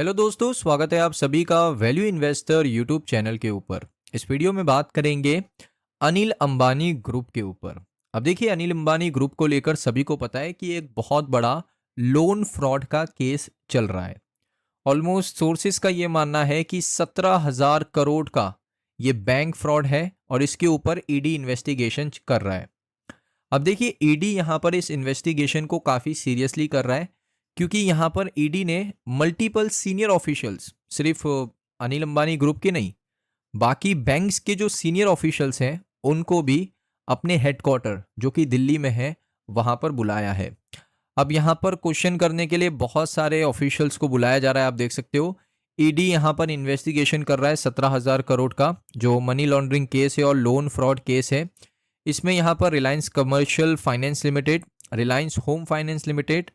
Hello दोस्तों, स्वागत है आप सभी का वैल्यू इन्वेस्टर यूट्यूब चैनल के ऊपर। इस वीडियो में बात करेंगे अनिल अंबानी ग्रुप के ऊपर। अब देखिए, अनिल अंबानी ग्रुप को लेकर सभी को पता है कि एक बहुत बड़ा लोन फ्रॉड का केस चल रहा है। ऑलमोस्ट सोर्सेस का ये मानना है कि 17,000 करोड़ का ये बैंक फ्रॉड है और इसके ऊपर ईडी इन्वेस्टिगेशन कर रहा है। अब देखिए, ईडी यहाँ पर इस इन्वेस्टिगेशन को काफ़ी सीरियसली कर रहा है, क्योंकि यहाँ पर ईडी ने मल्टीपल सीनियर ऑफिशियल्स, सिर्फ अनिल अंबानी ग्रुप के नहीं, बाकी बैंक्स के जो सीनियर ऑफिशियल्स हैं उनको भी अपने हेडक्वार्टर जो कि दिल्ली में है वहाँ पर बुलाया है। अब यहाँ पर क्वेश्चन करने के लिए बहुत सारे ऑफिशियल्स को बुलाया जा रहा है। आप देख सकते हो, ईडी यहाँ पर इन्वेस्टिगेशन कर रहा है 17,000 करोड़ का जो मनी लॉन्ड्रिंग केस है और लोन फ्रॉड केस है। इसमें यहाँ पर Reliance commercial finance limited, Reliance home finance limited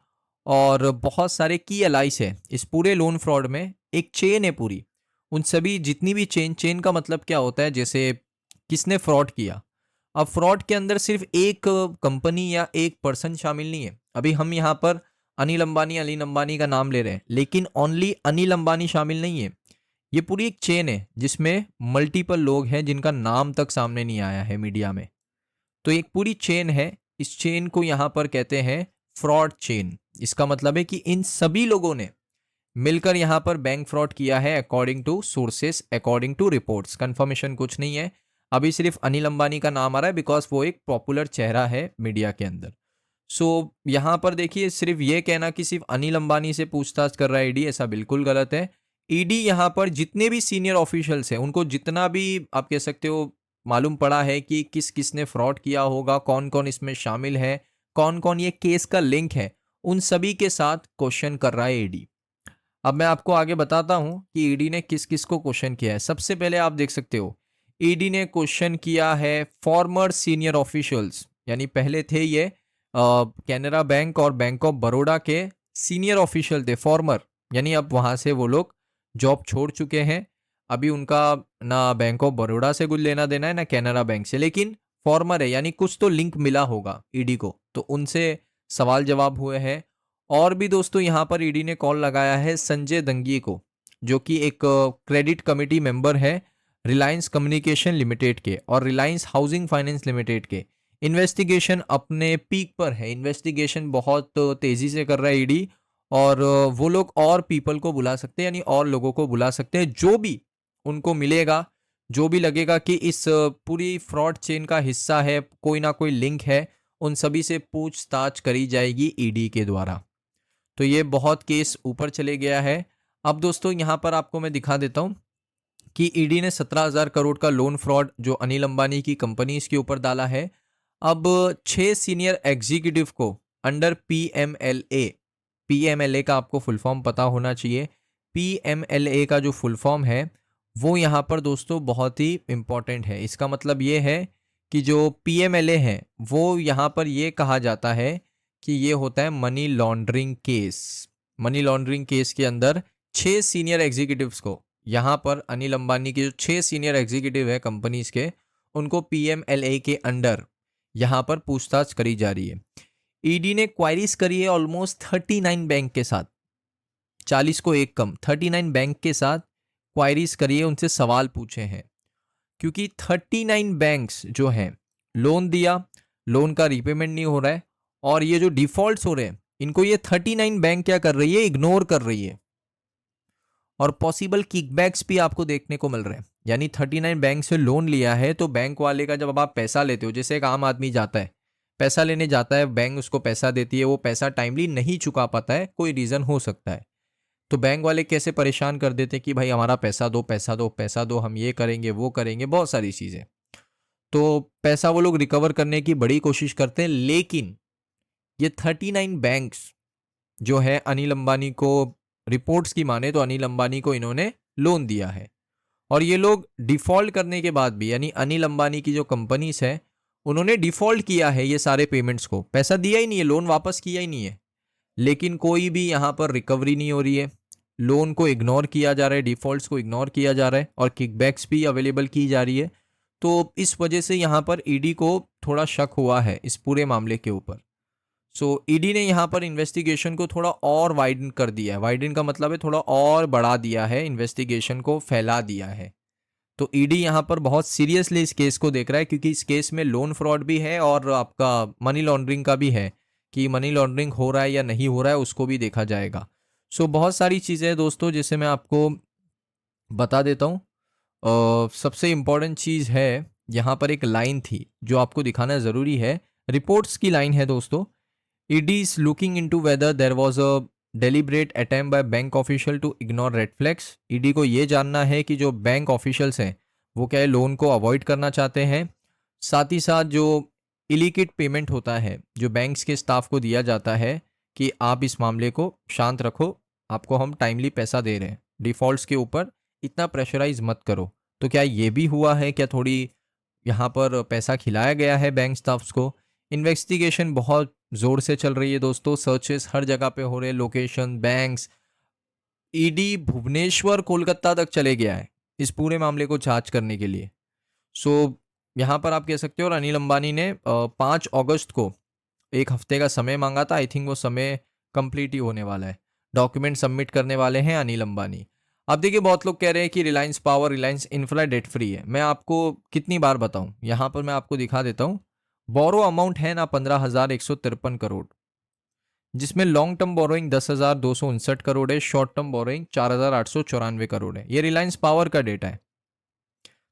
और बहुत सारे की एलाइस है। इस पूरे लोन फ्रॉड में एक चेन है पूरी, उन सभी जितनी भी चेन का मतलब क्या होता है, जैसे किसने फ्रॉड किया। अब फ्रॉड के अंदर सिर्फ एक कंपनी या एक पर्सन शामिल नहीं है। अभी हम यहाँ पर अनिल अंबानी का नाम ले रहे हैं, लेकिन ओनली अनिल अंबानी शामिल नहीं है। ये पूरी एक चेन है जिसमें मल्टीपल लोग हैं जिनका नाम तक सामने नहीं आया है मीडिया में। तो एक पूरी चेन है, इस चेन को यहाँ पर कहते हैं फ्रॉड चेन। इसका मतलब है कि इन सभी लोगों ने मिलकर यहाँ पर बैंक फ्रॉड किया है, according to sources, according to reports. Confirmation कुछ नहीं है, अभी सिर्फ अनिल अंबानी का नाम आ रहा है बिकॉज वो एक पॉपुलर चेहरा है मीडिया के अंदर। सो यहाँ पर देखिए, सिर्फ ये कहना कि सिर्फ अनिल अंबानी से पूछताछ कर रहा है ईडी, ऐसा बिल्कुल गलत है। ईडी यहाँ पर जितने भी सीनियर ऑफिशियल्स हैं उनको जितना भी आप कह सकते हो मालूम पड़ा है कि किस किस ने फ्रॉड किया होगा, कौन कौन इसमें शामिल है, कौन कौन ये केस का लिंक है, उन सभी के साथ क्वेश्चन कर रहा है ईडी। अब मैं आपको आगे बताता हूं कि ईडी ने किस किस को क्वेश्चन किया है। सबसे पहले आप देख सकते हो, ईडी ने क्वेश्चन किया है फॉर्मर सीनियर ऑफिशियल्स, यानी पहले थे ये कैनरा बैंक और बैंक ऑफ बड़ौदा के सीनियर ऑफिशियल थे, फॉर्मर, यानी अब वहां से वो लोग जॉब छोड़ चुके हैं। अभी उनका ना बैंक ऑफ बड़ौदा से कुछ लेना देना है ना कैनरा बैंक से, लेकिन फॉर्मर है यानी कुछ तो लिंक मिला होगा ईडी को, तो उनसे सवाल जवाब हुए हैं। और भी दोस्तों, यहाँ पर ईडी ने कॉल लगाया है संजय दंगी को, जो कि एक क्रेडिट कमेटी मेंबर है रिलायंस कम्युनिकेशन लिमिटेड के और रिलायंस हाउसिंग फाइनेंस लिमिटेड के। इन्वेस्टिगेशन अपने पीक पर है, इन्वेस्टिगेशन बहुत तेजी से कर रहा है ईडी, और वो लोग और पीपल को बुला सकते हैं, यानी और लोगों को बुला सकते हैं जो भी उनको मिलेगा, जो भी लगेगा कि इस पूरी फ्रॉड चेन का हिस्सा है, कोई ना कोई लिंक है, उन सभी से पूछताछ करी जाएगी ईडी के द्वारा। तो ये बहुत केस ऊपर चले गया है। अब दोस्तों, यहाँ पर आपको मैं दिखा देता हूँ कि ईडी ने 17,000 करोड़ का लोन फ्रॉड जो अनिल अंबानी की कंपनी के ऊपर डाला है। अब 6 सीनियर एग्जीक्यूटिव को अंडर पीएमएलए, पीएमएलए का आपको फुल फॉर्म पता होना चाहिए। पीएमएलए का जो फुल फॉर्म है वो यहाँ पर दोस्तों बहुत ही इंपॉर्टेंट है। इसका मतलब ये है कि जो पीएमएलए है वो यहाँ पर ये कहा जाता है कि ये होता है money laundering case. Money laundering case के अंदर 6 सीनियर एग्जीक्यूटिव्स को, यहाँ पर अनिल अंबानी के जो 6 सीनियर एग्जीक्यूटिव है कंपनीज के, उनको पीएमएलए के अंडर यहाँ पर पूछताछ करी जा रही है। ईडी ने क्वायरीज करी है ऑलमोस्ट 39 बैंक के साथ, 40 को एक कम, 39 बैंक के साथ क्वायरीज करी है, उनसे सवाल पूछे हैं। क्योंकि 39 बैंक्स जो हैं, लोन दिया, लोन का रीपेमेंट नहीं हो रहा है, और ये जो डिफॉल्ट्स हो रहे हैं इनको ये 39 बैंक क्या कर रही है, इग्नोर कर रही है, और पॉसिबल किकबैक्स भी आपको देखने को मिल रहे हैं। यानी 39 बैंक से लोन लिया है तो बैंक वाले का जब आप पैसा लेते हो, जैसे एक आम आदमी जाता है पैसा लेने जाता है, बैंक उसको पैसा देती है, वो पैसा टाइमली नहीं चुका पाता है, कोई रीज़न हो सकता है, तो बैंक वाले कैसे परेशान कर देते हैं कि भाई हमारा पैसा दो, पैसा दो, पैसा दो, हम ये करेंगे वो करेंगे, बहुत सारी चीज़ें। तो पैसा वो लोग रिकवर करने की बड़ी कोशिश करते हैं, लेकिन ये 39 बैंक्स जो है अनिल अंबानी को, रिपोर्ट्स की माने तो अनिल अंबानी को इन्होंने लोन दिया है, और ये लोग डिफॉल्ट करने के बाद भी, यानी अनिल अंबानी की जो कंपनीज है उन्होंने डिफॉल्ट किया है ये सारे पेमेंट्स को, पैसा दिया ही नहीं है, लोन वापस किया ही नहीं है, लेकिन कोई भी यहाँ पर रिकवरी नहीं हो रही है। लोन को इग्नोर किया जा रहा है, डिफॉल्ट्स को इग्नोर किया जा रहा है, और किकबैक्स भी अवेलेबल की जा रही है। तो इस वजह से यहाँ पर ईडी को थोड़ा शक हुआ है इस पूरे मामले के ऊपर। सो ईडी ने यहाँ पर इन्वेस्टिगेशन को थोड़ा और वाइडन कर दिया है। वाइडन का मतलब है थोड़ा और बढ़ा दिया है, इन्वेस्टिगेशन को फैला दिया है। तो ईडी यहाँ पर बहुत सीरियसली इस केस को देख रहा है, क्योंकि इस केस में लोन फ्रॉड भी है और आपका मनी लॉन्ड्रिंग का भी है, कि मनी लॉन्ड्रिंग हो रहा है या नहीं हो रहा है उसको भी देखा जाएगा। सो बहुत सारी चीज़ें हैं दोस्तों, जिसे मैं आपको बता देता हूँ। सबसे इम्पॉर्टेंट चीज़ है, यहाँ पर एक लाइन थी जो आपको दिखाना ज़रूरी है। रिपोर्ट्स की लाइन है दोस्तों। ED is looking into whether there was a deliberate attempt by bank official to ignore red flags. ED को ये जानना है कि जो बैंक ऑफिशियल्स हैं वो क्या है, लोन को अवॉइड करना चाहते हैं। साथ ही साथ जो इलिकिट पेमेंट होता है जो बैंक्स के स्टाफ को दिया जाता है कि आप इस मामले को शांत रखो, आपको हम टाइमली पैसा दे रहे हैं, डिफ़ॉल्ट्स के ऊपर इतना प्रेशराइज मत करो। तो क्या ये भी हुआ है, क्या थोड़ी यहाँ पर पैसा खिलाया गया है बैंक स्टाफ्स को? इन्वेस्टिगेशन बहुत ज़ोर से चल रही है दोस्तों, सर्चेस हर जगह पे हो रहे हैं, location, banks. ED Bhubaneswar Kolkata तक चले गया है इस पूरे मामले को जांच करने के लिए। सो यहाँ पर आप कह सकते हो, और अनिल अंबानी ने 5 अगस्त को एक हफ्ते का समय मांगा था। आई थिंक वो समय कंप्लीट ही होने वाला है। डॉक्यूमेंट सबमिट करने वाले हैं अनिल अंबानी। अब देखिए, बहुत लोग कह रहे हैं कि Reliance power, Reliance infra debt free है। मैं आपको कितनी बार बताऊं, यहाँ पर मैं आपको दिखा देता हूँ। बोरो अमाउंट है ना 15,153 करोड़, जिसमें लॉन्ग टर्म बोरोइंग 10,259 करोड़ है, शॉर्ट टर्म बोरोइंग 4,894 है। ये रिलायंस पावर का डेटा है।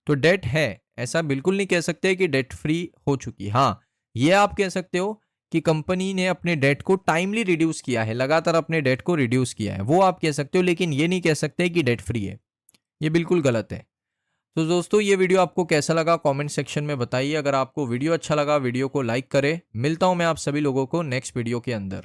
तो डेट है, ऐसा बिल्कुल नहीं कह सकते कि डेट फ्री हो चुकी। हाँ, ये आप कह सकते हो कि कंपनी ने अपने डेट को टाइमली रिड्यूस किया है, लगातार अपने डेट को रिड्यूस किया है, वो आप कह सकते हो। लेकिन ये नहीं कह सकते कि डेट फ्री है, ये बिल्कुल गलत है। तो दोस्तों, ये वीडियो आपको कैसा लगा कमेंट सेक्शन में बताइए। अगर आपको वीडियो अच्छा लगा, वीडियो को लाइक करें। मिलता हूं मैं आप सभी लोगों को नेक्स्ट वीडियो के अंदर।